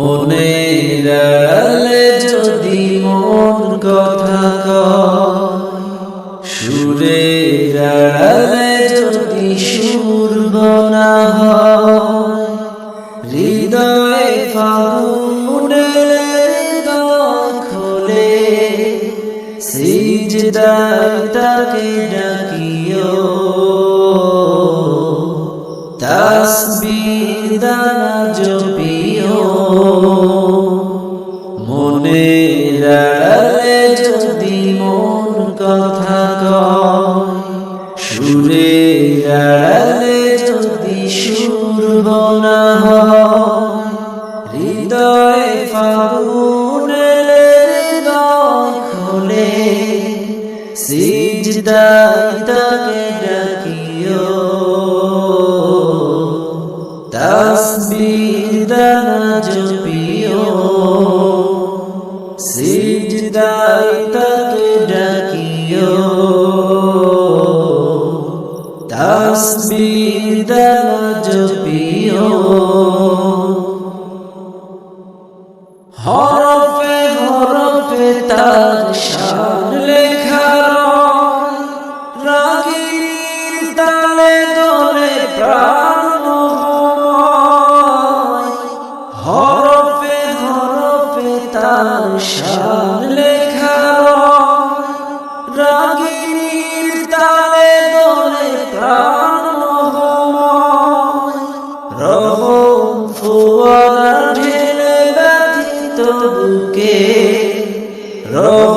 মনের আড়ালে যদি মন কথা কয়, সুরের আড়ালে যদি সুর বোনা হয়, হৃদয়ে ফাগুনের দখলে সিজদায় তাকে ডাকিও, তাসবিহ দানা জপিও। মনের আড়ালে যদি মন কথা কয়, সুরের আড়ালে যদি সুর বোনা হয়, হৃদয়ে ফাগুনের দখলে সিজদায় তাকে ডাকিও, তাসবিহ দানা জপিও। সিজদায় তাকে ডাকিও, তাসবিহ দানা জপিও। হরফে হরফে তার শান লেখা রয়, রাগিনীর তালে দোলে প্রাণ মোহময়। হরফে হরফে তার শান লেখা রয়, রাগিনীর তালে দোলে প্রাণ মোহময়। রহম ফোয়ারা ঢেলে ব্যথিত বুকে, রহম